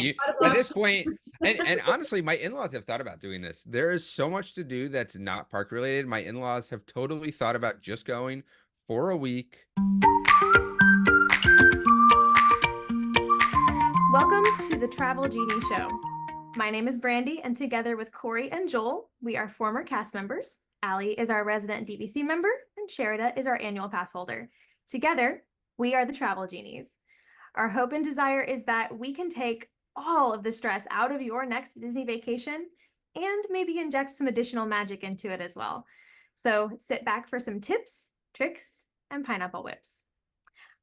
you at this point, and honestly, my in-laws have thought about doing this. There is so much to do that's not park related. My in-laws have totally thought about just going for a week. Welcome to the Travel Genie Show. My name is Brandy, and together with Corey and Joel, we are former cast members. Allie is our resident DVC member, and Sherida is our annual pass holder. Together, we are the Travel Genies. Our hope and desire is that we can take all of the stress out of your next Disney vacation and maybe inject some additional magic into it as well. So sit back for some tips, tricks, and pineapple whips.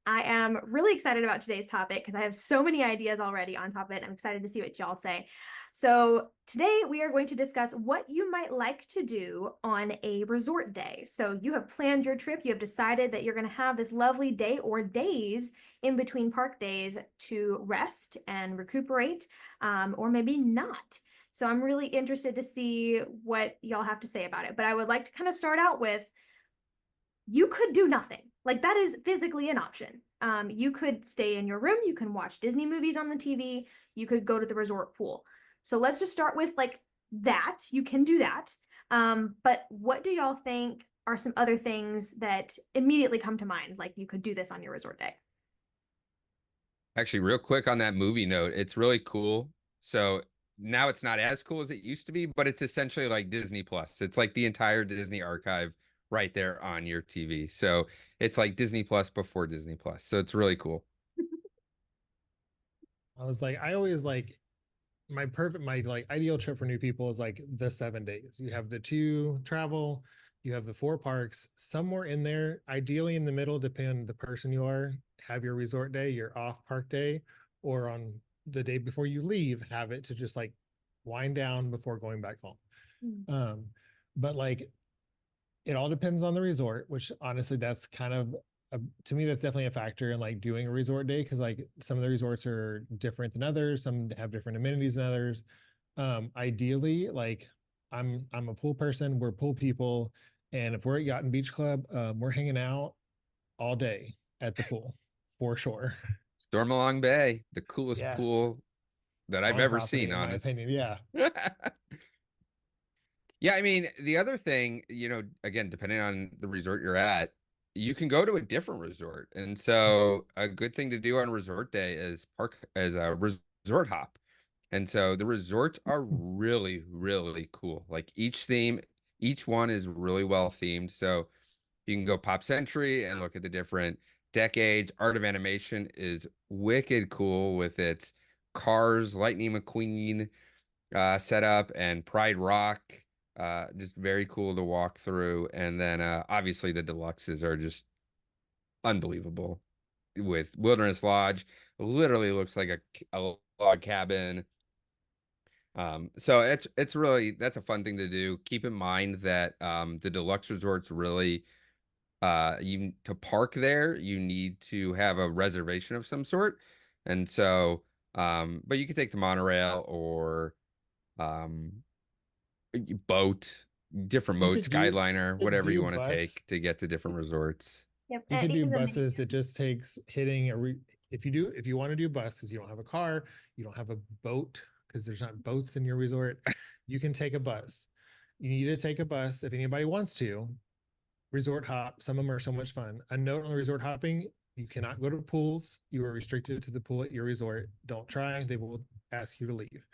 I am really excited about today's topic because I have so many ideas already on top of it. I'm excited to see what y'all say. So today we are going to discuss what you might like to do on a resort day. So you have planned your trip. You have decided that you're going to have this lovely day or days in between park days to rest and recuperate, or maybe not. So I'm really interested to see what y'all have to say about it. But I would like to kind of start out with, you could do nothing. Like, that is physically an option. You could stay in your room. You can watch Disney movies on the TV. You could go to the resort pool. So let's just start with like that. You can do that. But what do y'all think are some other things that immediately come to mind? Like, you could do this on your resort day. Actually, real quick on that movie note, it's really cool. So now it's not as cool as it used to be, but it's essentially like Disney Plus. It's like the entire Disney archive right there on your TV. So it's like Disney Plus before Disney Plus. So it's really cool. I always like my ideal trip for new people is like the 7 days. You have the 2 travel, you have the 4 parks, somewhere in there, ideally in the middle, depending on the person you are, have your resort day, your off park day, or on the day before you leave, have it to just like wind down before going back home. But like, it all depends on the resort, which honestly, that's kind of, to me, that's definitely a factor in like doing a resort day. Cause like some of the resorts are different than others. Some have different amenities than others. Ideally, like I'm a pool person, we're pool people. And if we're at Yacht and Beach Club, we're hanging out all day at the pool for sure. Stormalong Bay, the coolest pool that I've ever seen, in my opinion. Yeah. Yeah, I mean, the other thing, again, depending on the resort you're at, you can go to a different resort. And so a good thing to do on resort day is a resort hop. And so the resorts are really, really cool. Like each one is really well themed. So you can go Pop Century and look at the different decades. Art of Animation is wicked cool with its Cars, Lightning McQueen setup, and Pride Rock. Just very cool to walk through. And then obviously the deluxes are just unbelievable with Wilderness Lodge. Literally looks like a log cabin. So it's really, that's a fun thing to do. Keep in mind that the deluxe resorts really you to park there, you need to have a reservation of some sort. And so but you could take the monorail or boat, different modes, Skyliner, whatever you want to take to get to different resorts. Yep. You can do buses. It just takes hitting if you want to do buses, you don't have a car, you don't have a boat because there's not boats in your resort. You can take a bus. You need to take a bus if anybody wants to. Resort hop. Some of them are so much fun. A note on the resort hopping: you cannot go to pools. You are restricted to the pool at your resort. Don't try. They will ask you to leave.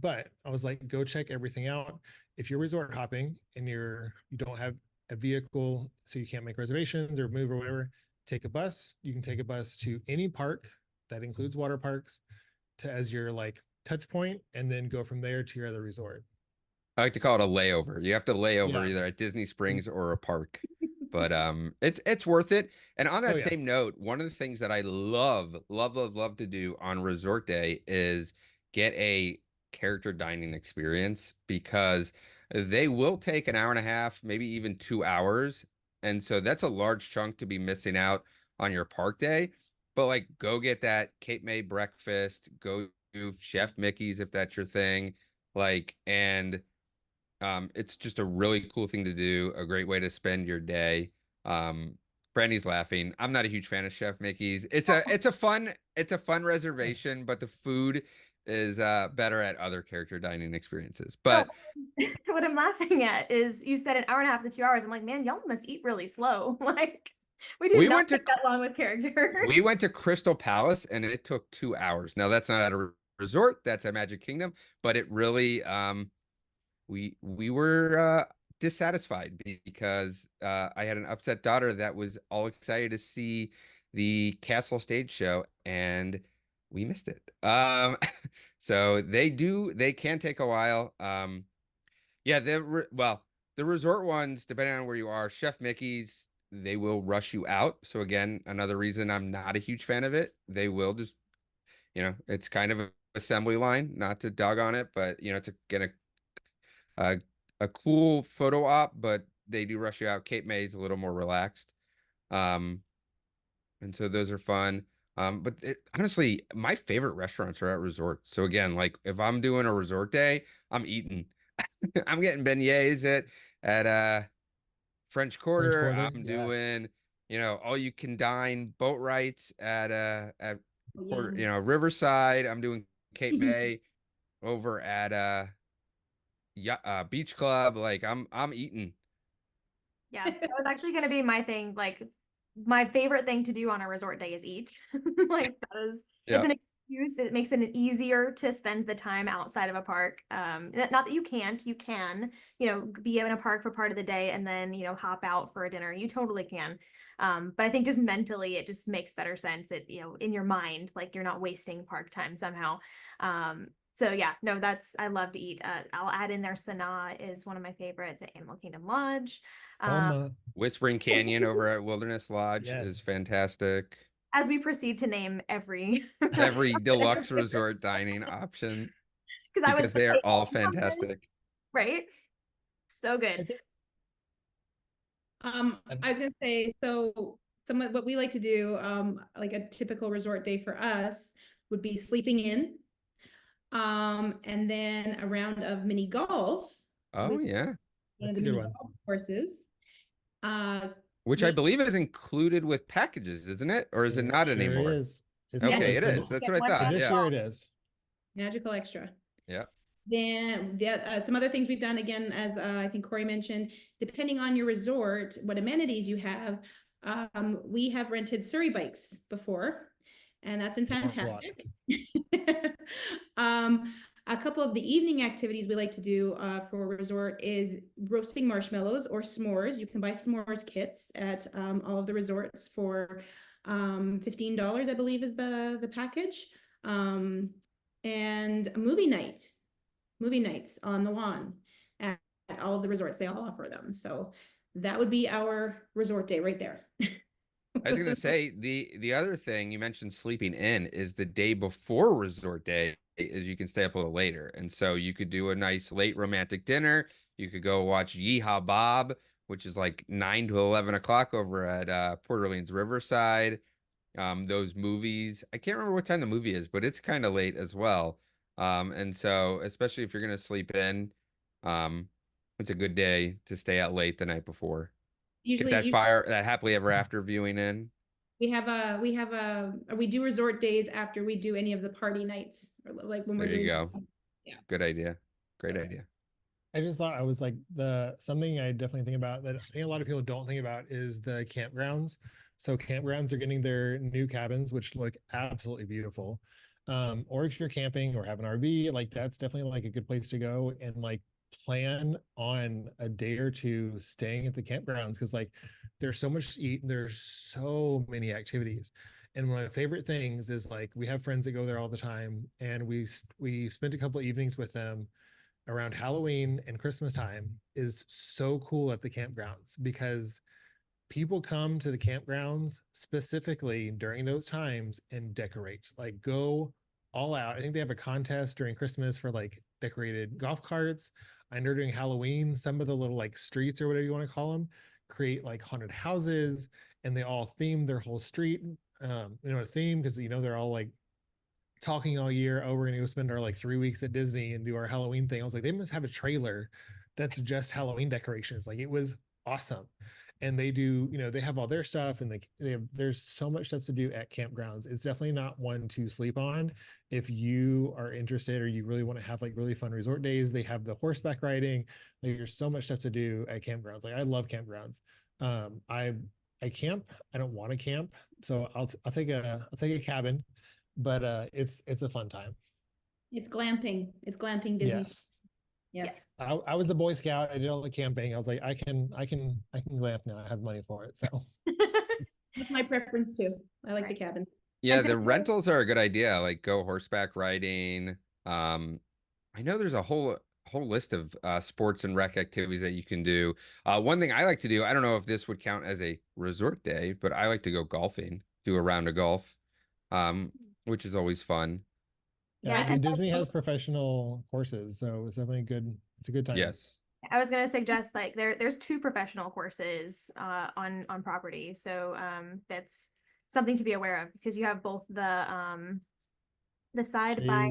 But I was like, go check everything out. If you're resort hopping and you don't have a vehicle, so you can't make reservations or move or whatever, take a bus. You can take a bus to any park that includes water parks as your like touch point, and then go from there to your other resort. I like to call it a layover. You have to lay over either at Disney Springs or a park. But it's worth it. And on that same note, one of the things that I love to do on resort day is get a character dining experience, because they will take an hour and a half, maybe even 2 hours. And so that's a large chunk to be missing out on your park day. But like, go get that Cape May breakfast, go do Chef Mickey's if that's your thing. Like, and it's just a really cool thing to do, a great way to spend your day. Brandy's laughing. I'm not a huge fan of Chef Mickey's. It's a fun reservation, but the food is better at other character dining experiences. No, But what I'm laughing at is you said an hour and a half to 2 hours. I'm like, man, y'all must eat really slow. Like, we do we not went to take that long with character. we went to Crystal Palace and it took 2 hours. Now that's not at a resort, that's at Magic Kingdom, but it really we were dissatisfied because I had an upset daughter that was all excited to see the Castle Stage Show and we missed it. So they can take a while. Yeah, the resort ones, depending on where you are, Chef Mickey's, they will rush you out. So again, another reason I'm not a huge fan of it. They will just, it's kind of an assembly line, not to dog on it, but to get a a cool photo op, but they do rush you out. Cape May is a little more relaxed. Um, and so those are fun. But honestly, my favorite restaurants are at resorts. So again, like if I'm doing a resort day, I'm eating. I'm getting beignets at French French Quarter. Quarter, I'm yes. doing, all you can dine boat rides at Quarter, Yum. Riverside. I'm doing Cape May over at yeah, Beach Club. Like I'm eating. Yeah, that was actually going to be my thing. Like, my favorite thing to do on a resort day is eat. Like, it's Yeah. an excuse. It makes it easier to spend the time outside of a park. Not that you can't, you can, be in a park for part of the day and then, hop out for a dinner. You totally can. But I think just mentally, it just makes better sense. It, in your mind, like you're not wasting park time somehow. So yeah, no, I love to eat. I'll add in there Sanaa is one of my favorites at Animal Kingdom Lodge. Homa. Whispering Canyon over at Wilderness Lodge is Yes. fantastic. As we proceed to name every Every deluxe resort dining option because I would because they say are all something, fantastic. right? So I good. think I was gonna say, so some of what we like to do, like a typical resort day for us would be sleeping in, and then a round of mini golf Oh with yeah. one of that's the a good mini one. golf courses. Which I We believe is included with packages, isn't it? Or is it not Sure anymore? is. Okay, It's it is. That's what I for thought. this Yeah. year it is. magical extra. Yeah. Then some other things we've done again, as I think Corey mentioned, depending on your resort, what amenities you have, we have rented Surrey bikes before, and that's been fantastic. A couple of the evening activities we like to do for a resort is roasting marshmallows or s'mores. You can buy s'mores kits at all of the resorts for $15, I believe, is the package. And a movie nights on the lawn at all of the resorts. They all offer them. So that would be our resort day right there. I was gonna say the other thing you mentioned sleeping in is the day before resort day is you can stay up a little later. And so you could do a nice late romantic dinner. You could go watch Yeehaw Bob, which is like 9 to 11 o'clock over at Port Orleans Riverside. Those movies, I can't remember what time the movie is, but it's kind of late as well. And so especially if you're gonna sleep in, um, it's a good day to stay out late the night before. Get Usually, that happily ever after viewing in. we do resort days after we do any of the party nights, or like when There we're you doing. go. Yeah. Good idea. Great idea. I just thought I was like something I definitely think about that I think a lot of people don't think about is the campgrounds. So campgrounds are getting their new cabins, which look absolutely beautiful. Or if you're camping or have an RV, like that's definitely like a good place to go and like plan on a day or two staying at the campgrounds because like there's so much to eat and there's so many activities. And one of my favorite things is like we have friends that go there all the time, and we spent a couple of evenings with them around Halloween and Christmas time is so cool at the campgrounds because people come to the campgrounds specifically during those times and decorate, like go all out. I think they have a contest during Christmas for like decorated golf carts. I know during Halloween, some of the little like streets or whatever you want to call them create like haunted houses, and they all theme their whole street, a theme because they're all like talking all year. Oh, we're gonna go spend our like 3 weeks at Disney and do our Halloween thing. I was like, they must have a trailer that's just Halloween decorations. Like it was awesome. and they do, they have all their stuff, and there's so much stuff to do at campgrounds. It's definitely not one to sleep on. If you are interested or you really want to have like really fun resort days, they have the horseback riding. Like there's so much stuff to do at campgrounds. Like I love campgrounds. I camp. I don't want to camp, so I'll take a cabin, but it's a fun time. It's glamping. It's glamping Disney. Yes. Yes. I was a Boy Scout. I did all the camping. I was like, I can glamp now. I have money for it. So That's my preference too. I like the cabin. Yeah, the rentals are a good idea. Like go horseback riding. I know there's a whole list of sports and rec activities that you can do. One thing I like to do, I don't know if this would count as a resort day, but I like to go golfing, do a round of golf, which is always fun. Yeah, I mean, Disney has professional courses, so it's definitely good. It's a good time. Yes. I was gonna suggest like there's 2 professional courses on property, so that's something to be aware of, because you have both the side by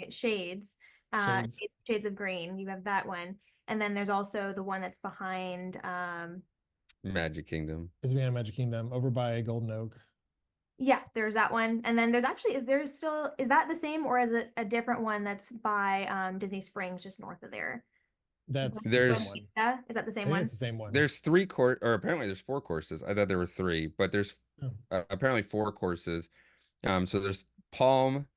shades, shades of green. You have that one, and then there's also the one that's behind Magic Kingdom. Is behind Magic Kingdom over by Golden Oak. Yeah, there's that one, and then there's actually is that the same, or is it a different one that's by Disney Springs just north of there? There's the same one. Yeah, is that the same one? It's the same one. There's 3 or apparently there's 4 courses. I thought there were 3, but there's apparently 4 courses. So there's Palm,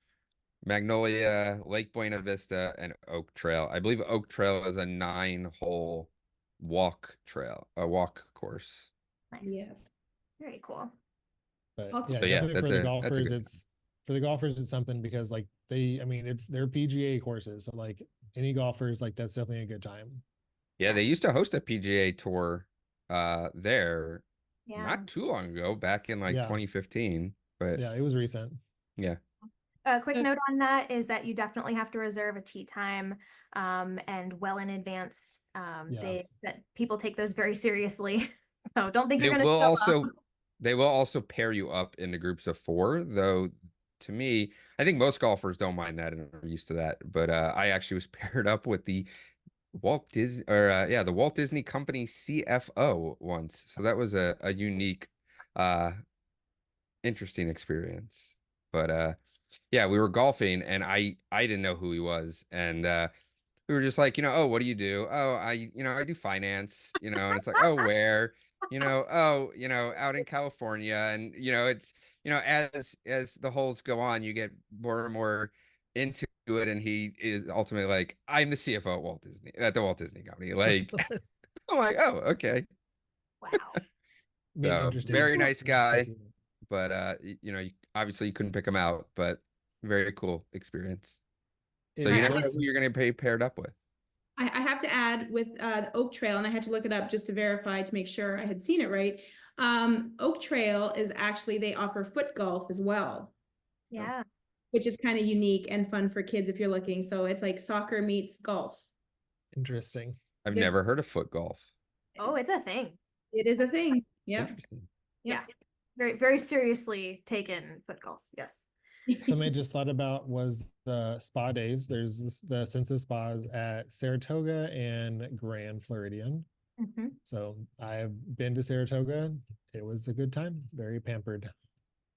Magnolia, Lake Buena Vista, and Oak Trail. I believe Oak Trail is a 9-hole walk course. Nice. Yes. Very cool. But yeah, for the golfers, it's something, because like it's their PGA courses. So like any golfers, like that's definitely a good time. Yeah, they used to host a PGA tour there not too long ago, back in like 2015. But yeah, it was recent. Yeah. A quick note on that is that you definitely have to reserve a tee time and well in advance. That people take those very seriously. So don't think you're going to They will also pair you up into groups of 4, though. To me, I think most golfers don't mind that and are used to that. But I actually was paired up with the Walt Disney Company CFO once. So that was a unique, interesting experience. But yeah, we were golfing, and I didn't know who he was, and we were just like, oh, what do you do? Oh, I do finance, and it's like, oh, where? Out in California. And, it's, as the holes go on, you get more and more into it. And he is ultimately like, I'm the CFO at the Walt Disney Company. Like, I'm like, oh, okay. Wow. So, very nice guy. But, obviously you couldn't pick him out, but very cool experience. So you never know who you're going to be paired up with. I have to add with the Oak Trail, and I had to look it up just to verify to make sure I had seen it right. Oak Trail is actually, they offer foot golf as well. Yeah. Which is kind of unique and fun for kids if you're looking. So it's like soccer meets golf. Interesting. I've never heard of foot golf. Oh, it's a thing. It is a thing. Yeah. Interesting. Yeah. Very, very seriously taken foot golf. Yes. Something I just thought about was the spa days. There's the Senses spas at Saratoga and Grand Floridian. Mm-hmm. So I've been to Saratoga. It was a good time. Very pampered.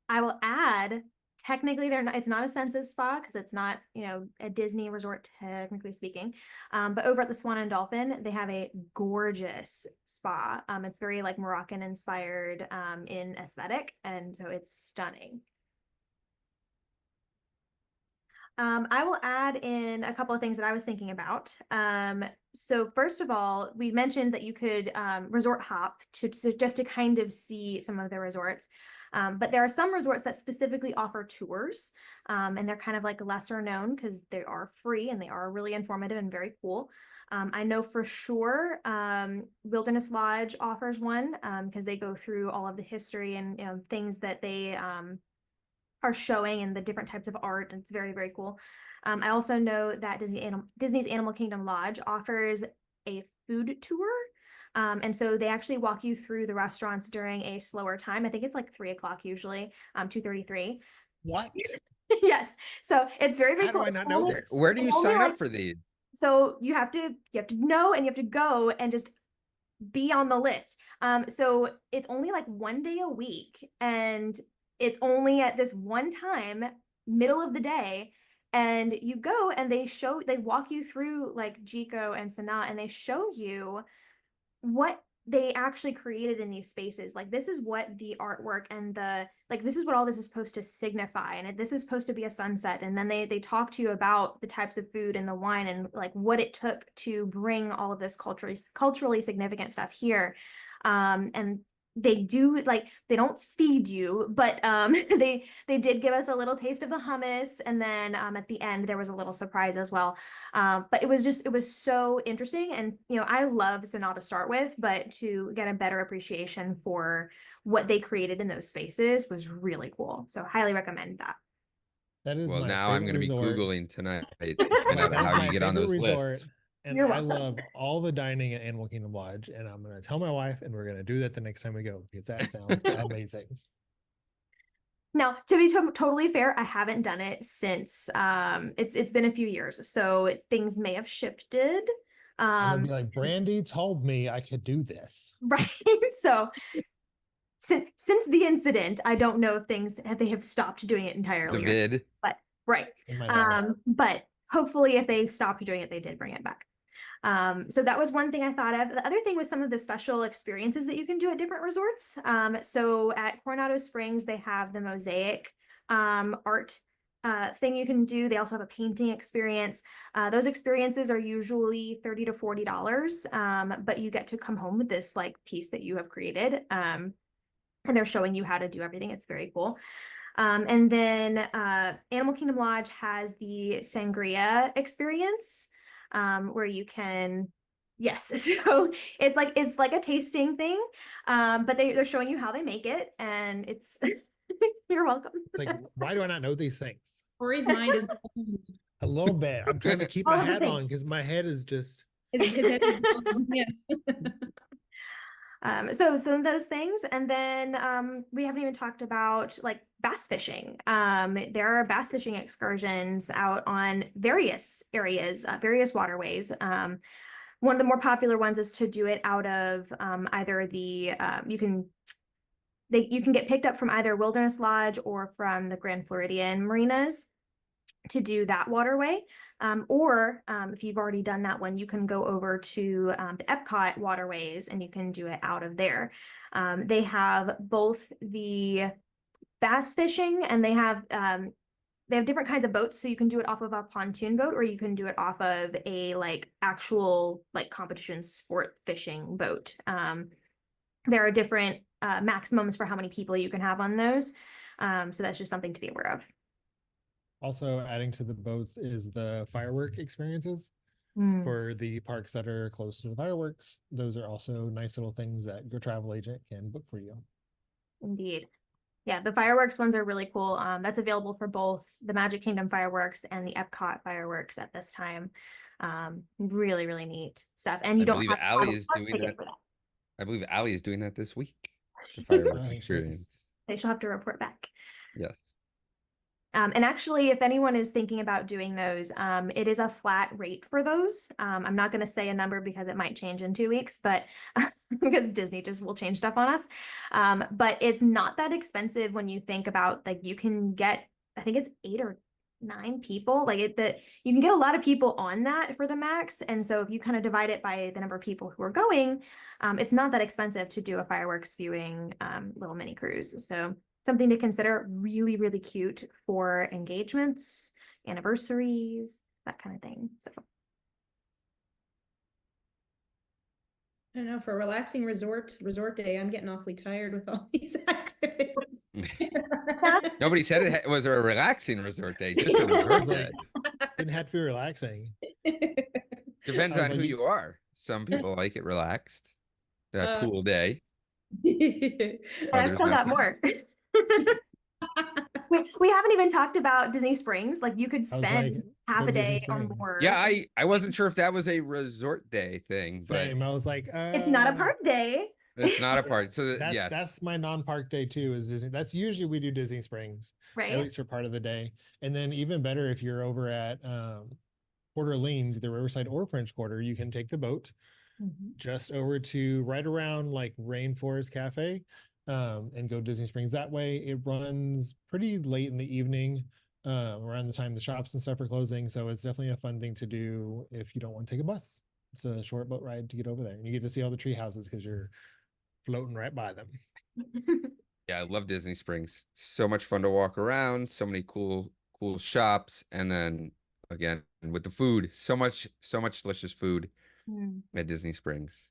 I will add, technically it's not a Senses spa because it's not, a Disney resort, technically speaking. But over at the Swan and Dolphin, they have a gorgeous spa. It's very like Moroccan inspired in aesthetic. And so it's stunning. I will add in a couple of things that I was thinking about. So first of all, we mentioned that you could resort hop just to kind of see some of the resorts. But there are some resorts that specifically offer tours, and they're kind of like lesser known because they are free and they are really informative and very cool. I know for sure Wilderness Lodge offers one because they go through all of the history and things that they are showing and the different types of art. And it's very, very cool. I also know that Disney's Animal Kingdom Lodge offers a food tour. And so they actually walk you through the restaurants during a slower time. I think it's like 3:00 usually, 2:33. What? Yes. So it's very, very How cool. do I not know this? Where do you sign up for these? So you have to know, and you have to go and just be on the list. So it's only like 1 day a week, and it's only at this one time, middle of the day, and you go and they walk you through like Jico and Sanaa, and they show you what they actually created in these spaces. Like, this is what the artwork and this is what all this is supposed to signify, and this is supposed to be a sunset. And then they talk to you about the types of food and the wine, and like what it took to bring all of this culturally significant stuff here. And they do, like, they don't feed you, but they did give us a little taste of the hummus, and then at the end there was a little surprise as well. But it was so interesting. And I love Sanaa to start with, but to get a better appreciation for what they created in those spaces was really cool. So highly recommend that. That is Well, my now I'm going to be favorite resort. Googling tonight to find out That's how my you get on favorite those resort. lists. And You're I welcome. love all the dining at Animal Kingdom Lodge, and I'm going to tell my wife, and we're going to do that the next time we go, because that sounds amazing. Now, to be totally fair, I haven't done it since it's been a few years, so things may have shifted. I'm gonna be like, Brandy told me I could do this. Right. So since the incident, I don't know if they have stopped doing it entirely. The vid. But right. In my knowledge. But hopefully if they stopped doing it, they did bring it back. So that was one thing I thought of. The other thing was some of the special experiences that you can do at different resorts. So at Coronado Springs, they have the mosaic art thing you can do. They also have a painting experience. Those experiences are usually $30 to $40, but you get to come home with this like piece that you have created. And they're showing you how to do everything. It's very cool. And then Animal Kingdom Lodge has the sangria experience, where you can, yes, so it's like a tasting thing, but they're showing you how they make it, and it's you're welcome. It's like, why do I not know these things? Corey's mind is A little bit. I'm trying to keep All my of the hat things. on because my head is just. his head is yes. So some of those things, and then we haven't even talked about like bass fishing. There are bass fishing excursions out on various areas, various waterways. One of the more popular ones is to do it out of either the you can get picked up from either Wilderness Lodge or from the Grand Floridian marinas to do that waterway. Or if you've already done that one, you can go over to the Epcot waterways and you can do it out of there. They have both the bass fishing, and they have different kinds of boats. So you can do it off of a pontoon boat, or you can do it off of a like actual like competition sport fishing boat. There are different maximums for how many people you can have on those. So that's just something to be aware of. Also adding to the boats is the firework experiences for the parks that are close to the fireworks. Those are also nice little things that your travel agent can book for you. Indeed. Yeah, the fireworks ones are really cool. That's available for both the Magic Kingdom fireworks and the Epcot fireworks at this time. Really, really neat stuff. And you I don't believe have to Allie have a is park doing ticket that. for that. I believe Allie is doing that this week. The fireworks Nice. experience. They shall have to report back. Yes. And actually, if anyone is thinking about doing those, it is a flat rate for those. I'm not going to say a number because it might change in 2 weeks, but because Disney just will change stuff on us. But it's not that expensive when you think about, like, you can get, I think it's 8 or 9 people, like you can get a lot of people on that for the max. And so if you kind of divide it by the number of people who are going, it's not that expensive to do a fireworks viewing little mini cruise. So something to consider. Really, really cute for engagements, anniversaries, that kind of thing. So I don't know, for a relaxing resort day, I'm getting awfully tired with all these activities. Nobody said it was a relaxing resort day, just a resort day. Didn't have to be relaxing. Depends I was on like, who you are. Some people like it relaxed. Pool day. I've Others still not got so more. We haven't even talked about Disney Springs. Like, you could I was spend like, half the a Disney day on Springs. board. Yeah, I wasn't sure if that was a resort day thing, but Same. I was like, It's not a park day. it's not a part. So yes, that's my non-park day too, is Disney. That's usually we do Disney Springs, at Right. least for part of the day. And then even better, if you're over at Port Orleans, either Riverside or French Quarter, you can take the boat just over to right around like Rainforest Cafe, and go Disney Springs that way. It runs pretty late in the evening, around the time the shops and stuff are closing. So it's definitely a fun thing to do if you don't want to take a bus. It's a short boat ride to get over there, and you get to see all the tree houses because you're floating right by them. Yeah, I love Disney Springs. So much fun to walk around, so many cool shops, and then again with the food, so much delicious food at Disney Springs.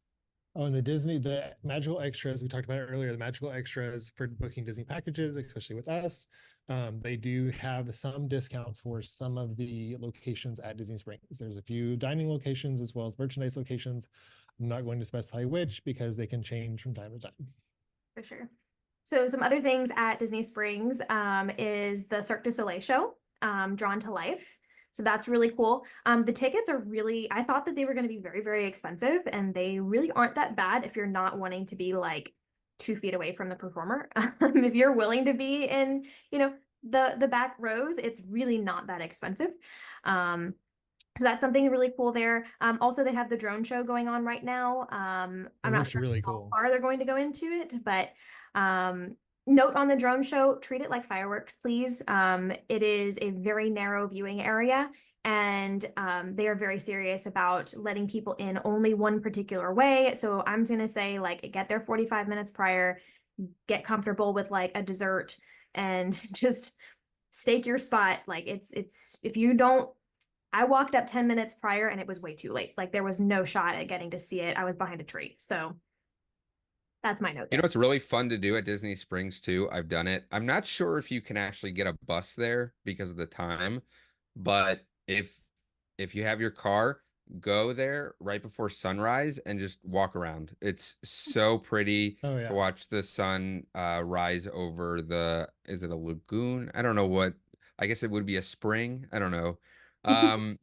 Oh, and the magical extras, we talked about it earlier, the magical extras for booking Disney packages, especially with us, they do have some discounts for some of the locations at Disney Springs. There's a few dining locations as well as merchandise locations. I'm not going to specify which because they can change from time to time. For sure. So some other things at Disney Springs is the Cirque du Soleil show, Drawn to Life. So that's really cool. The tickets are really, I thought that they were going to be very, very expensive, and they really aren't that bad if you're not wanting to be like 2 feet away from the performer. If you're willing to be in, the back rows, it's really not that expensive. So that's something really cool there. Also, they have the drone show going on right now. I'm not sure really how cool. far they're going to go into it, but note on the drone show, treat it like fireworks, please. It is a very narrow viewing area, and they are very serious about letting people in only one particular way. So I'm going to say, like, get there 45 minutes prior, get comfortable with like a dessert, and just stake your spot. Like if you don't, I walked up 10 minutes prior and it was way too late. Like there was no shot at getting to see it. I was behind a tree. So that's my note You there. know, it's really fun to do at Disney Springs too. I've done it. I'm not sure if you can actually get a bus there because of the time, but if you have your car, go there right before sunrise and just walk around. It's so pretty Oh, to yeah. watch the sun rise over is it a lagoon? I don't know what. I guess it would be a spring. I don't know. I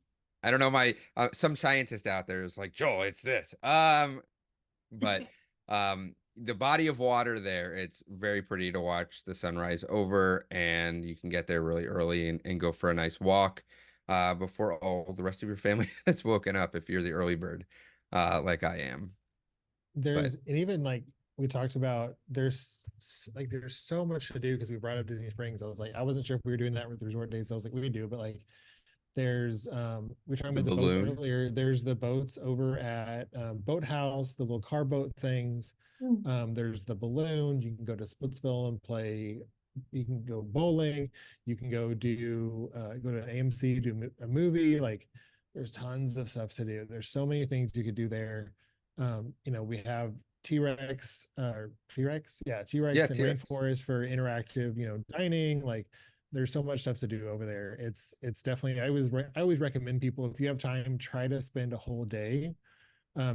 don't know. Some scientist out there is like, Joel, it's this. But the body of water there, it's very pretty to watch the sunrise over, and you can get there really early and go for a nice walk before all the rest of your family has woken up if you're the early bird, like I am. And even like we talked about, there's so much to do because we brought up Disney Springs. I was like, I wasn't sure if we were doing that with the resort days. I was like, we do, but like there's we were talking The about the boats balloon. earlier. There's the boats over at Boathouse, the little car boat things. There's the balloon. You can go to Splitsville and play. You can go bowling. You can go go to AMC, do a movie. Like there's tons of stuff to do. There's so many things you could do there. We have T-Rex, T-Rex, yeah, T-Rex and T-Rex. Rainforest for interactive, dining. Like there's so much stuff to do over there. It's definitely, I always recommend people, if you have time, try to spend a whole day,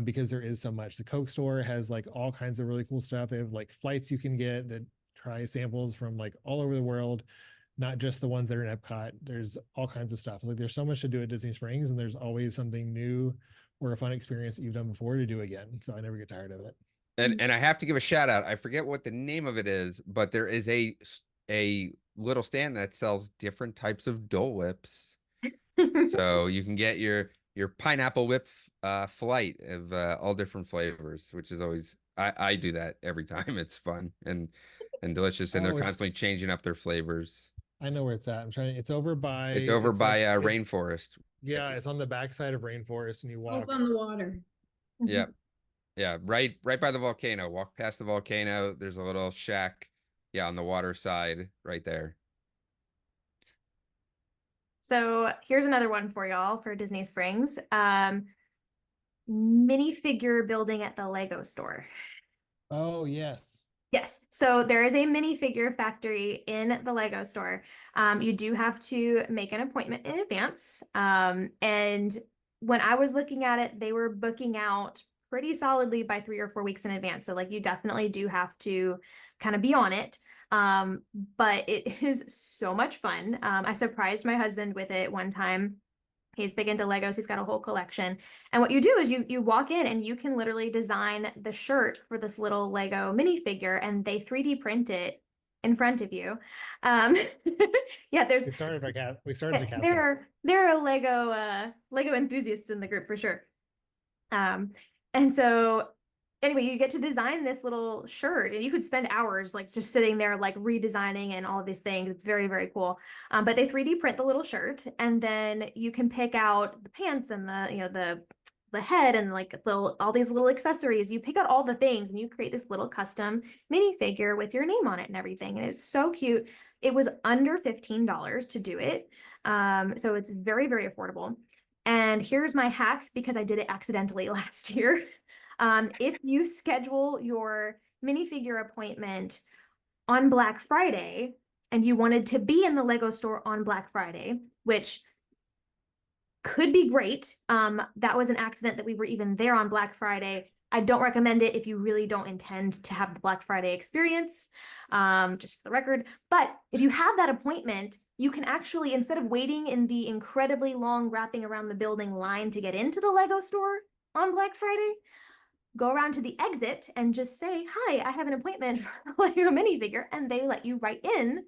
because there is so much. The Coke store has like all kinds of really cool stuff. They have like flights you can get that try samples from like all over the world, not just the ones that are in Epcot. There's all kinds of stuff. Like there's so much to do at Disney Springs, and there's always something new or a fun experience that you've done before to do again. So I never get tired of it. And I have to give a shout out. I forget what the name of it is, but there is a little stand that sells different types of Dole Whips. So you can get your pineapple whip flight of all different flavors, which is always I do that every time. It's fun and delicious, and they're constantly changing up their flavors. I know where it's at. It's over by Rainforest. Yeah, it's on the backside of Rainforest, and you walk on the water. Yeah. Yeah, right by the volcano. Walk past the volcano. There's a little shack, yeah, on the water side right there. So here's another one for y'all for Disney Springs. Minifigure building at the Lego store. Oh, yes. Yes. So there is a minifigure factory in the Lego store. You do have to make an appointment in advance. And when I was looking at it, they were booking out pretty solidly by 3 or 4 weeks in advance. So like you definitely do have to kind of be on it. But it is so much fun. I surprised my husband with it one time. He's big into Legos. He's got a whole collection. And what you do is you walk in and you can literally design the shirt for this little Lego minifigure, and they 3D print it in front of you. Yeah, we started the castle. There are Lego enthusiasts in the group for sure. And so anyway, you get to design this little shirt, and you could spend hours like just sitting there like redesigning and all of these things. It's very, very cool. But they 3D print the little shirt, and then you can pick out the pants and the head and like all these little accessories. You pick out all the things and you create this little custom minifigure with your name on it and everything. And it's so cute. It was under $15 to do it. So it's very, very affordable. And here's my hack, because I did it accidentally last year. If you schedule your minifigure appointment on Black Friday and you wanted to be in the Lego store on Black Friday, which could be great. That was an accident that we were even there on Black Friday. I don't recommend it if you really don't intend to have the Black Friday experience, just for the record. But if you have that appointment, you can actually, instead of waiting in the incredibly long wrapping around the building line to get into the Lego store on Black Friday, go around to the exit and just say, hi, I have an appointment for a Lego minifigure, and they let you right in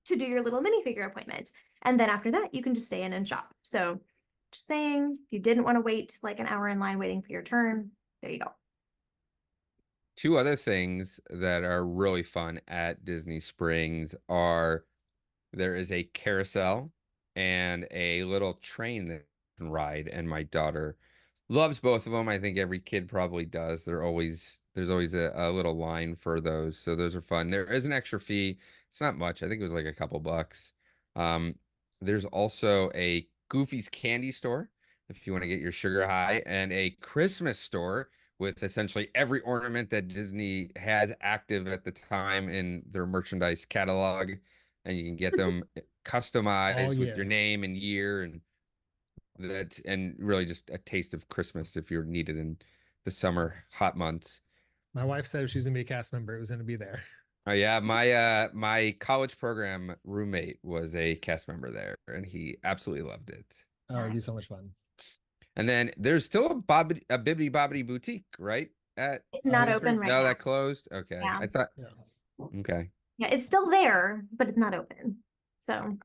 to do your little minifigure appointment. And then after that, you can just stay in and shop. So just saying, if you didn't want to wait like an hour in line waiting for your turn, there you go. Two other things that are really fun at Disney Springs are there is a carousel and a little train that you can ride, and my daughter loves both of them. I think every kid probably does. There's always a little line for those, so those are fun. There is an extra fee. It's not much. I think it was like a couple bucks. There's also a Goofy's candy store if you want to get your sugar high, and a Christmas store with essentially every ornament that Disney has active at the time in their merchandise catalog, and you can get them customized with your name and year, and that, and really just a taste of Christmas if you're needed in the summer hot months. My wife said if she's gonna be a cast member, it was gonna be there. Oh yeah, my college program roommate was a cast member there, and he absolutely loved it. Oh, it'd be so much fun. And then there's still a Bibbidi Bobbidi boutique, right? It's not open right now. No, that closed. Okay, Yeah. I thought. Yeah. Okay. Yeah, it's still there, but it's not open. So.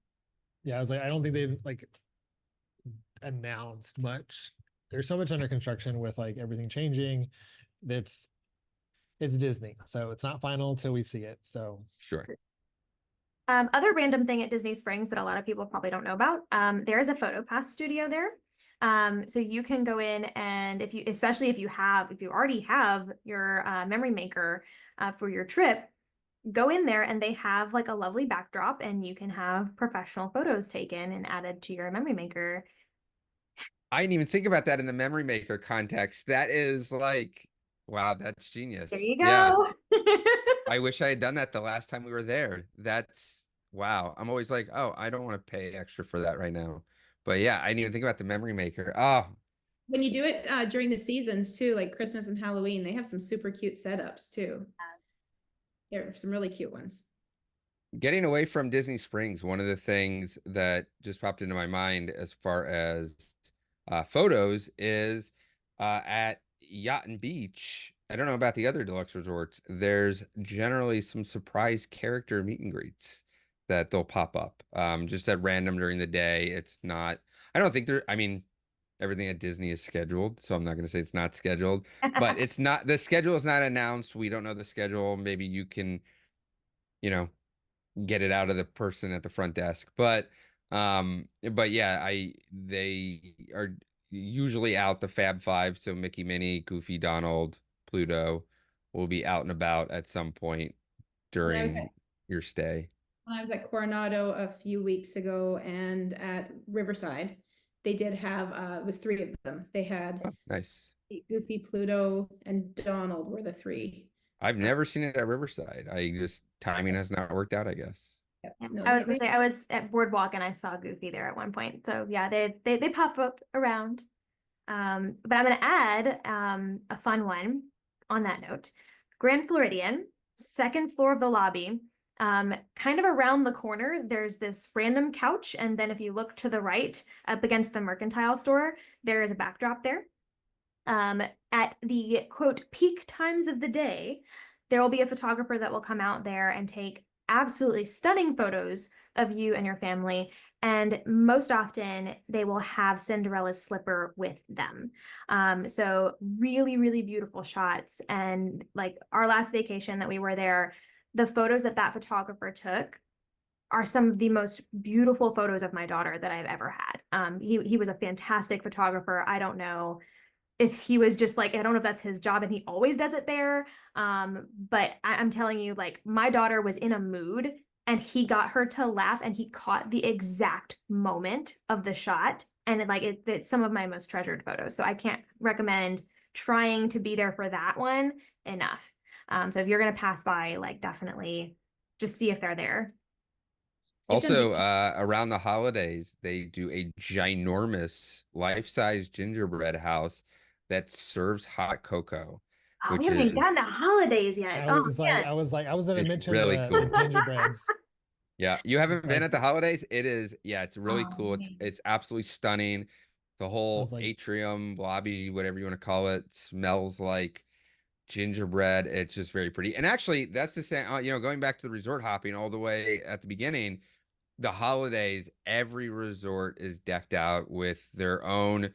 Yeah, I was like, I don't think they've like announced much. There's so much under construction with like everything changing. It's Disney, so it's not final until we see it. So Sure. Other random thing at Disney Springs that a lot of people probably don't know about, there is a photo pass studio there. So you can go in, and especially if you already have your memory maker for your trip, go in there and they have like a lovely backdrop, and you can have professional photos taken and added to your memory maker. I didn't even think about that in the memory maker context. That is like, wow, that's genius. There you go. Yeah. I wish I had done that the last time we were there. That's wow. I'm always like, oh, I don't want to pay extra for that right now. But yeah, I didn't even think about the memory maker. Oh, when you do it during the seasons too, like Christmas and Halloween, they have some super cute setups too. There are some really cute ones. getting away from Disney Springs, one of the things that just popped into my mind as far as photos is at Yacht and Beach. I don't know about the other deluxe resorts. There's generally some surprise character meet and greets that they'll pop up just at random during the day. It's not, I don't think I mean, everything at Disney is scheduled, so I'm not going to say it's not scheduled, but it's not, the schedule is not announced. We don't know the schedule. Maybe you can, you know, get it out of the person at the front desk. But yeah, they are usually out, the Fab Five, so Mickey, Minnie, Goofy, Donald, Pluto will be out and about at some point during your stay. When I was at Coronado a few weeks ago and at Riverside, they did have it was three of them. They had nice. Goofy, Pluto, and Donald were the three. I've never seen it at Riverside. Timing has not worked out, I guess. No, I was gonna say, I was at Boardwalk and I saw Goofy there at one point. So yeah, they pop up around. But I'm gonna add a fun one on that note. Grand Floridian, second floor of the lobby. Kind of around the corner, there's this random couch, and then if you look to the right, up against the mercantile store, there is a backdrop there. At the quote peak times of the day, there will be a photographer that will come out there and take absolutely stunning photos of you and your family. And most often they will have Cinderella's slipper with them. So really, really beautiful shots. And like our last vacation that we were there, the photos that that photographer took are some of the most beautiful photos of my daughter that I've ever had. He was a fantastic photographer. I don't know if he was just like, I don't know if that's his job and he always does it there. But I'm telling you, like, my daughter was in a mood and he got her to laugh and he caught the exact moment of the shot. And it's some of my most treasured photos. So I can't recommend trying to be there for that one enough. So if you're going to pass by, like, definitely just see if they're there. Also, around the holidays, they do a ginormous life-size gingerbread house that serves hot cocoa, Oh, we which haven't even is gotten to holidays yet. I Oh, was man. I was gonna It's mention really the cool. gingerbreads. Yeah, you haven't It's been like- at the holidays? It is, yeah, it's really Oh, cool. man. It's absolutely stunning. The whole was like- atrium, lobby, whatever you want to call it, smells like gingerbread. It's just very pretty. And actually, that's the same, going back to the resort hopping all the way at the beginning, the holidays, every resort is decked out with their own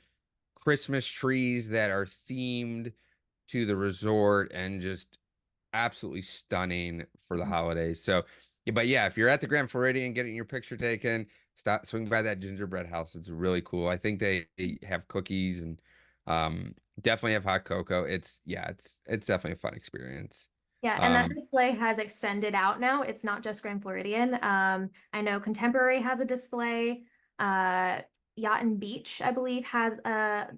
Christmas trees that are themed to the resort and just absolutely stunning for the holidays. So, but yeah, if you're at the Grand Floridian getting your picture taken, swing by that gingerbread house. It's really cool. I think they have cookies and definitely have hot cocoa. It's definitely a fun experience. Yeah, and that display has extended out now. It's not just Grand Floridian. I know Contemporary has a display. Yacht and Beach, I believe, has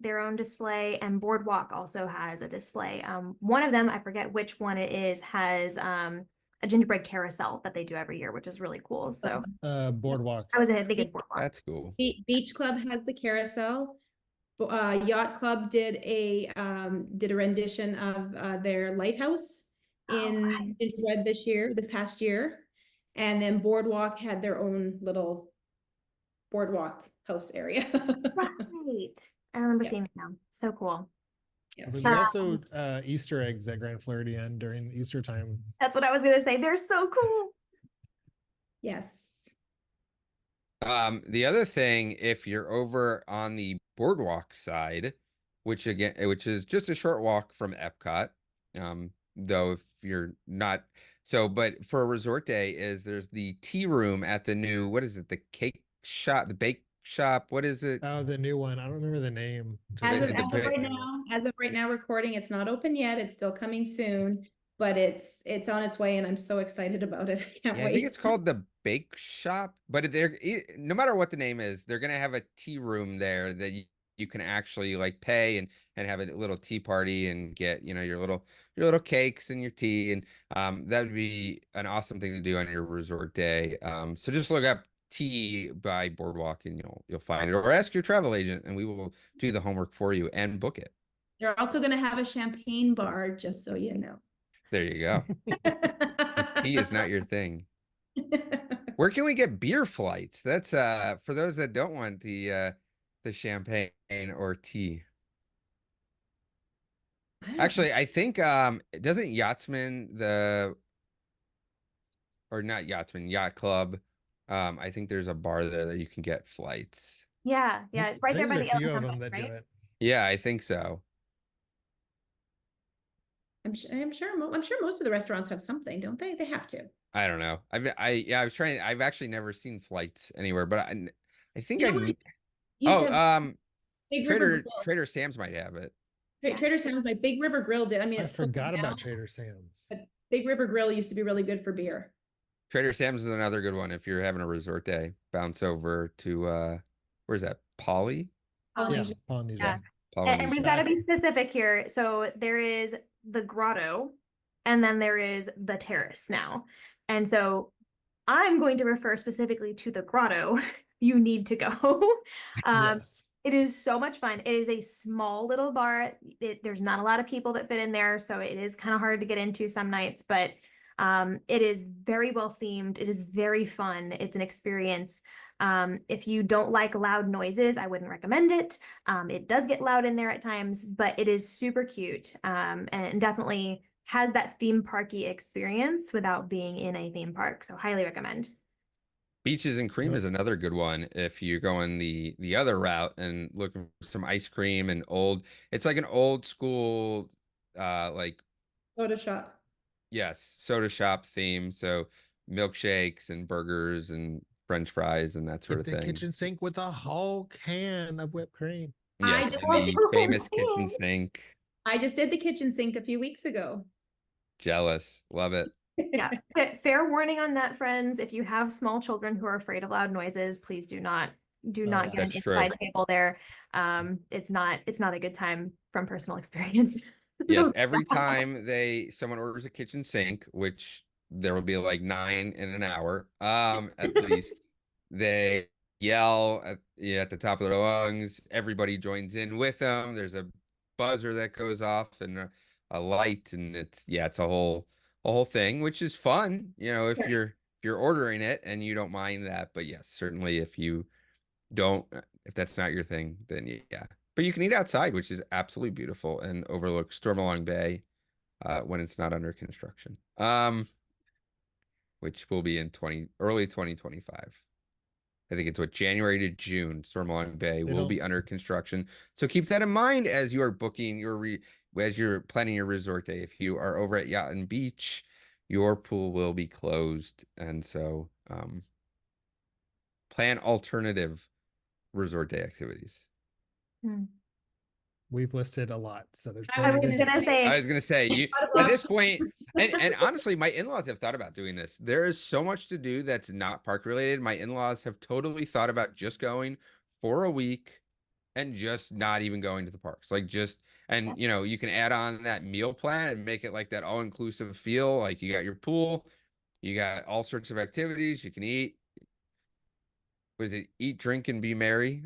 their own display, and Boardwalk also has a display. One of them, I forget which one it is, has a gingerbread carousel that they do every year, which is really cool. So Boardwalk. I think it's Boardwalk. That's cool. Beach Club has the carousel. Yacht Club did a rendition of their lighthouse in Red this past year, and then Boardwalk had their own little boardwalk house area. Right. I remember seeing it now. So cool. So you also Easter eggs at Grand Floridian during Easter time. That's what I was gonna say. They're so cool. Yes. The other thing, if you're over on the boardwalk side, which is just a short walk from Epcot, though if you're not but for a resort day there's the tea room at the new, what is it, the cake shop, the bake shop, what is it? Oh, the new one. I don't remember the name. As of right now, recording, it's not open yet. It's still coming soon, but it's on its way, and I'm so excited about it. I can't wait. I think it's called the bake shop, but no matter what the name is, they're gonna have a tea room there that you can actually like pay and have a little tea party and get your little cakes and your tea, and that would be an awesome thing to do on your resort day. So just look up Tea by Boardwalk and you'll find it, or ask your travel agent and we will do the homework for you and book it. They're also going to have a champagne bar, just so you know. There you go. If tea is not your thing, where can we get beer flights? That's for those that don't want the champagne or tea. Actually, I think doesn't Yacht Club, I think there's a bar there that you can get flights. Yeah, it's right there by the elephant bus, right? Yeah, I think so. I'm sure most of the restaurants have something, don't they? They have to. I don't know. I've actually never seen flights anywhere, but I think Trader Sam's might have it. Trader Sam's, my Big River Grill did. I mean, I forgot about Trader Sam's. But Big River Grill used to be really good for beer. Trader Sam's is another good one if you're having a resort day. Bounce over to where's that? Polynesia. Yeah. And we've got to be specific here. So there is the grotto, and then there is the terrace now. And so I'm going to refer specifically to the grotto. You need to go. Yes. It is so much fun. It is a small little bar. There's not a lot of people that fit in there, so it is kind of hard to get into some nights, but it is very well themed. It is very fun. It's an experience. If you don't like loud noises, I wouldn't recommend it. It does get loud in there at times, but it is super cute, and definitely has that theme parky experience without being in a theme park. So highly recommend. Beaches and Cream is another good one if you're going the other route and looking for some ice cream and it's like an old school like Soda shop. yes, soda shop theme. So milkshakes and burgers and French fries and that sort Get of the thing. kitchen sink with a whole can of whipped cream. I Yes, just- and the famous kitchen sink. I just did the kitchen sink a few weeks ago. Jealous. Love it. Yeah. Fair warning on that, friends. If you have small children who are afraid of loud noises, please do not get That's a true. side table there. It's not a good time from personal experience. Yes, every time someone orders a kitchen sink, which there will be like 9 in an hour, at least, they yell at the top of their lungs. Everybody joins in with them. There's a buzzer that goes off and a light, and it's a whole thing, which is fun, if Sure. you're ordering it and you don't mind that. But yes, certainly if that's not your thing, then yeah. But you can eat outside, which is absolutely beautiful and overlooks Stormalong Bay when it's not under construction. Which will be in early 2025. I think it's January to June. Stormalong Bay will be under construction. So keep that in mind as you are booking as you're planning your resort day. If you are over at Yacht and Beach, your pool will be closed. And so plan alternative resort day activities. We've listed a lot, so there's I was gonna say you at this point, and honestly, my in-laws have thought about doing this. There is so much to do that's not park related. My in-laws have totally thought about just going for a week and just not even going to the parks. You can add on that meal plan and make it like that all-inclusive feel. Like you got your pool, you got all sorts of activities you can eat. What is it? Eat, drink, and be merry.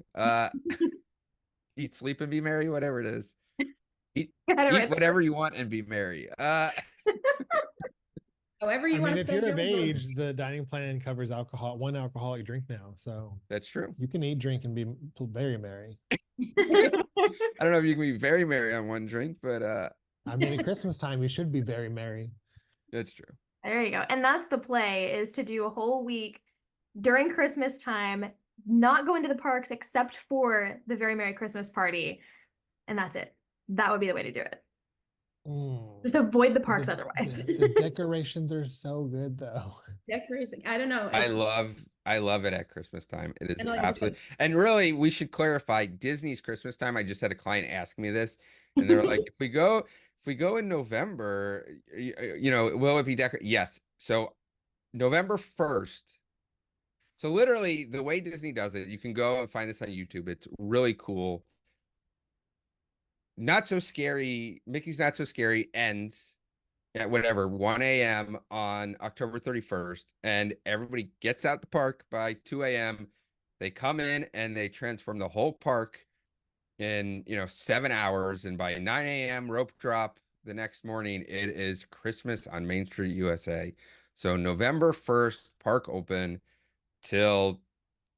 Eat, sleep, and be merry, whatever it is. Eat whatever you want and be merry. However you want to if you're of age, the dining plan covers one alcoholic drink now. So that's true. You can eat, drink, and be very merry. I don't know if you can be very merry on one drink, but at Christmas time, you should be very merry. That's true. There you go. And that's the play, is to do a whole week during Christmas time, not go into the parks except for the Very Merry Christmas Party. And that's it. That would be the way to do it. Just avoid the parks otherwise. The decorations are so good though. Decoration. I don't know. I love it at Christmas time. It is absolutely, and really we should clarify Disney's Christmas time. I just had a client ask me this and they're like, if we go in November, will it be decorated? Yes. So November 1st. So literally the way Disney does it, you can go and find this on YouTube. It's really cool. Not So Scary, Mickey's Not So Scary ends at 1 a.m. on October 31st, and everybody gets out the park by 2 a.m. They come in and they transform the whole park in 7 hours, and by 9 a.m. rope drop the next morning, it is Christmas on Main Street, USA. So November 1st, park open till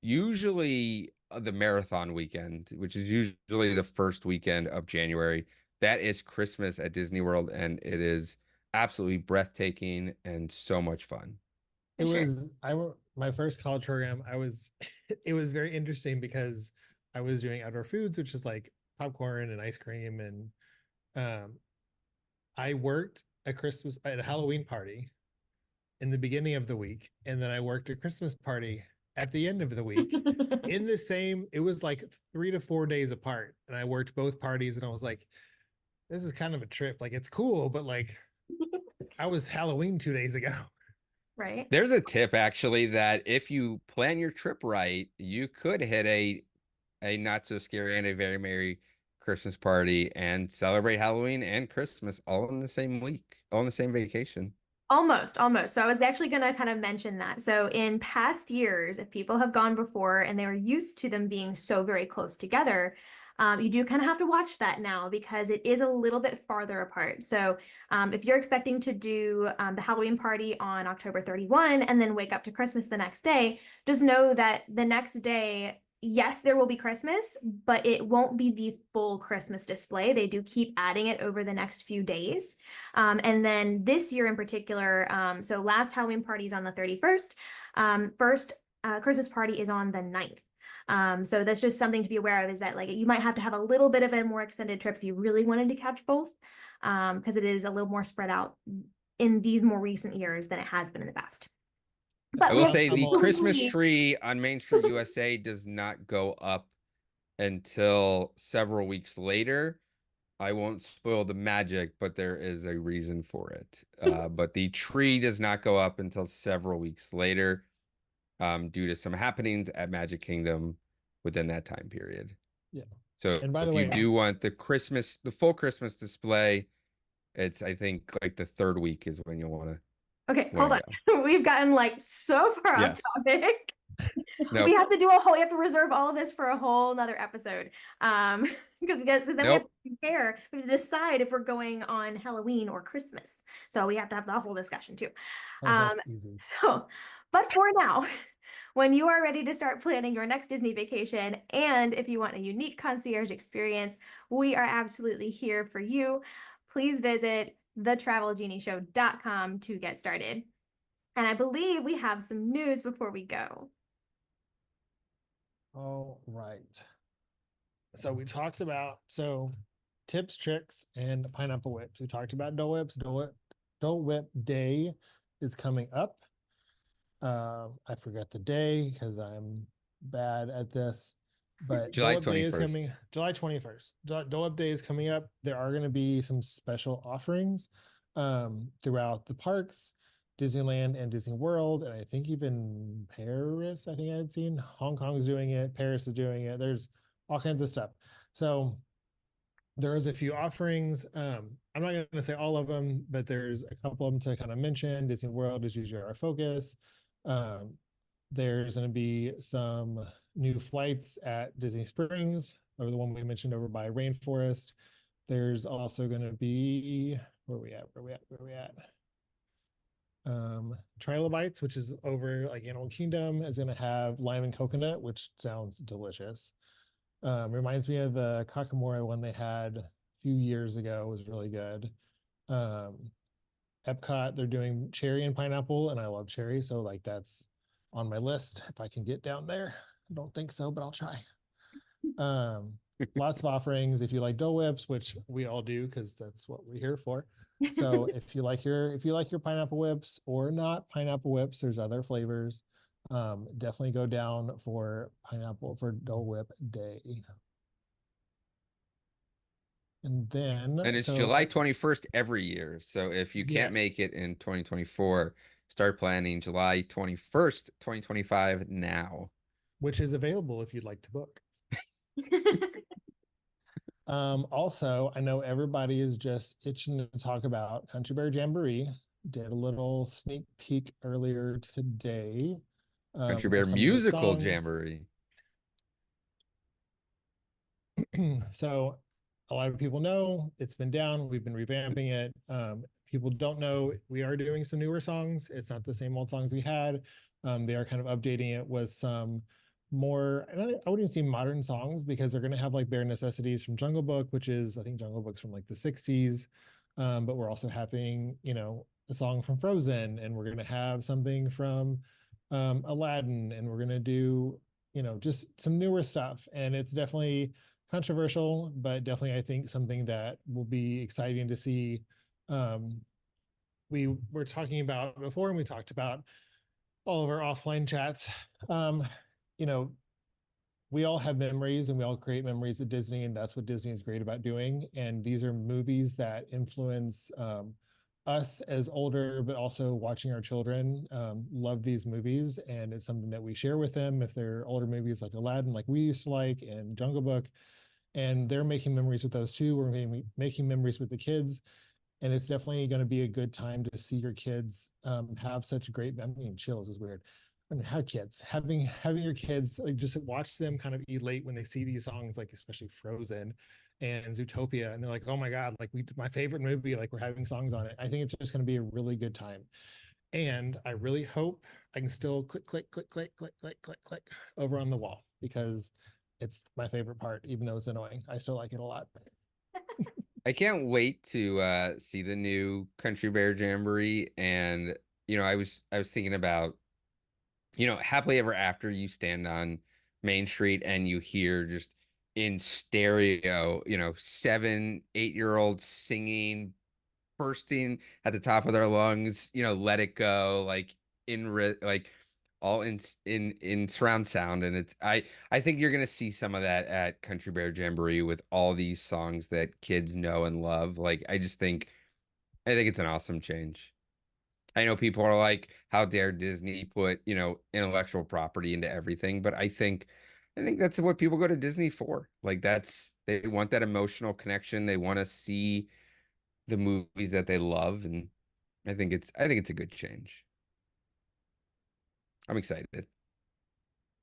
usually the marathon weekend, which is usually the first weekend of January. That is Christmas at Disney World, and it is absolutely breathtaking and so much fun. My first college program, it was very interesting because I was doing outdoor foods, which is like popcorn and ice cream, and I worked at a Halloween party in the beginning of the week, and then I worked a Christmas party at the end of the week it was like 3 to 4 days apart, and I worked both parties, and I was like, this is kind of a trip. Like, it's cool, but like I was Halloween 2 days ago. Right. There's a tip actually that if you plan your trip right, you could hit a Not So Scary and a Very Merry Christmas party and celebrate Halloween and Christmas all in the same week, all in the same vacation. Almost. So I was actually going to kind of mention that. So in past years, if people have gone before and they were used to them being so very close together, you do kind of have to watch that now because it is a little bit farther apart. So if you're expecting to do the Halloween party on October 31 and then wake up to Christmas the next day, just know that the next day, yes, there will be Christmas, but it won't be the full Christmas display. They do keep adding it over the next few days. And then this year in particular, so last Halloween party is on the 31st. First Christmas party is on the 9th. So that's just something to be aware of, is that like you might have to have a little bit of a more extended trip if you really wanted to catch both, because it is a little more spread out in these more recent years than it has been in the past. But I will say the Well, Christmas tree on Main Street USA does not go up until several weeks later. I won't spoil the magic, but there is a reason for it. But the tree does not go up until several weeks later, due to some happenings at Magic Kingdom within that time period. Yeah. So And by the if way, you do want the full Christmas display, it's, I think, like the third week is when you'll want to. Okay, hold on. We've gotten like so far off Yes. topic. No. We have to reserve all of this for a whole nother episode. Because then we have to compare, we have to decide if we're going on Halloween or Christmas. So we have to have the whole discussion too. that's easy. But for now, when you are ready to start planning your next Disney vacation, and if you want a unique concierge experience, we are absolutely here for you. Please visit thetravelgenieshow.com to get started. And I believe we have some news before we go. All right. So we talked about tips, tricks, and pineapple whips. We talked about Dole Whips. Dole Whip Day is coming up. I forget the day because I'm bad at this. But July Dole Whip Day is 21st. coming. July 21st. Dole Whip Day is coming up. There are going to be some special offerings throughout the parks, Disneyland and Disney World, and I think even Paris. I think I had seen Hong Kong is doing it. Paris is doing it. There's all kinds of stuff. So there is a few offerings. I'm not going to say all of them, but there's a couple of them to kind of mention. Disney World is usually our focus. There's going to be some new flights at Disney Springs, or the one we mentioned over by Rainforest. There's also going to be, where are we at? Trilobites, which is over like Animal Kingdom, is going to have lime and coconut, which sounds delicious. Reminds me of the Kakamora one they had a few years ago. It was really good. Epcot, they're doing cherry and pineapple, and I love cherry, so like that's on my list if I can get down there. I don't think so, but I'll try. Lots of offerings if you like Dole Whips, which we all do because that's what we're here for. So if you like your pineapple whips or not pineapple whips, there's other flavors. Definitely go down for Dole Whip Day. And it's July 21st every year. So if you can't make it in 2024, start planning July 21st, 2025 now. Which is available if you'd like to book. Also, I know everybody is just itching to talk about Country Bear Jamboree. Did a little sneak peek earlier today. Country Bear Musical Jamboree. So a lot of people know it's been down. We've been revamping it. People don't know we are doing some newer songs. It's not the same old songs we had. They are kind of updating it with some more, I wouldn't say modern songs, because they're going to have like Bare Necessities from Jungle Book, which is, I think Jungle Book's from like the 60s. But we're also having, a song from Frozen, and we're going to have something from Aladdin, and we're going to do, just some newer stuff. And it's definitely controversial, but definitely I think something that will be exciting to see. We were talking about before, and we talked about all of our offline chats. We all have memories, and we all create memories at Disney, and that's what Disney is great about doing. And these are movies that influence us as older, but also watching our children love these movies. And it's something that we share with them if they're older movies like Aladdin, like we used to like, and Jungle Book. And they're making memories with those too. We're making memories with the kids. And it's definitely going to be a good time to see your kids have such great, chills is weird. And having your kids, like, just watch them kind of elate when they see these songs, like especially Frozen and Zootopia, and they're like, oh my God, like my favorite movie, like we're having songs on it. I think it's just going to be a really good time. And I really hope I can still click over on the wall. because it's my favorite part, even though it's annoying. I still like it a lot. I can't wait to see the new Country Bear Jamboree. And I was thinking about, happily ever after, you stand on Main Street and you hear just in stereo, 7, 8-year-olds singing, bursting at the top of their lungs, Let It Go, like like all in surround sound. And I think you're gonna see some of that at Country Bear Jamboree with all these songs that kids know and love. Like I think it's an awesome change. I know people are like, how dare Disney put, intellectual property into everything, but I think that's what people go to Disney for. Like they want that emotional connection. They want to see the movies that they love, and I think it's a good change. I'm excited.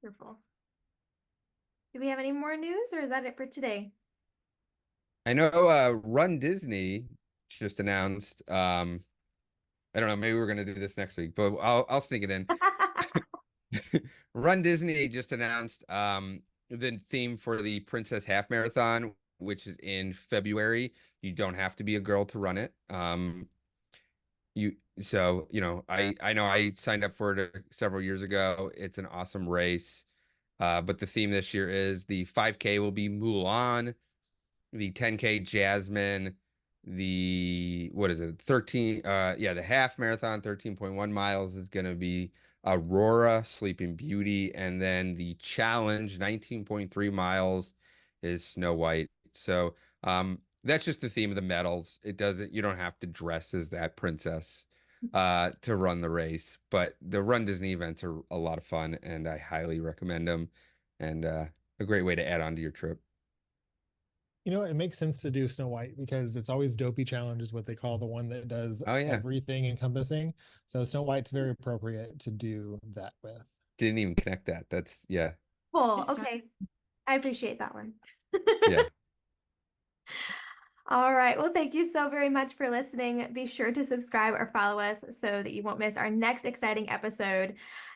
Wonderful. Do we have any more news, or is that it for today? I know Run Disney just announced I don't know, maybe we're gonna do this next week, but I'll sneak it in. Run Disney just announced the theme for the Princess Half Marathon, which is in February. You don't have to be a girl to run it. I know I signed up for it several years ago. It's an awesome race. But the theme this year is the 5K will be Mulan, the 10K Jasmine, the what is it? 13 the half marathon, 13.1 miles is gonna be Aurora, Sleeping Beauty, and then the challenge, 19.3 miles, is Snow White. So that's just the theme of the medals. You don't have to dress as that princess to run the race, but the Run Disney events are a lot of fun, and I highly recommend them, and a great way to add on to your trip. It makes sense to do Snow White because it's always Dopey Challenge is what they call the one that does Oh yeah, everything encompassing. So Snow White's very appropriate to do that with. didn't even connect that. That's yeah. Cool. Okay. I appreciate that one. Yeah. All right. Well, thank you so very much for listening. Be sure to subscribe or follow us so that you won't miss our next exciting episode.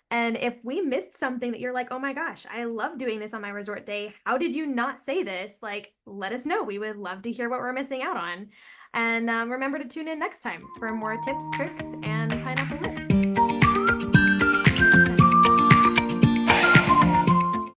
And if we missed something that you're like, oh my gosh, I love doing this on my resort day, how did you not say this? Like, let us know. We would love to hear what we're missing out on. And remember to tune in next time for more tips, tricks, and pineapple lips.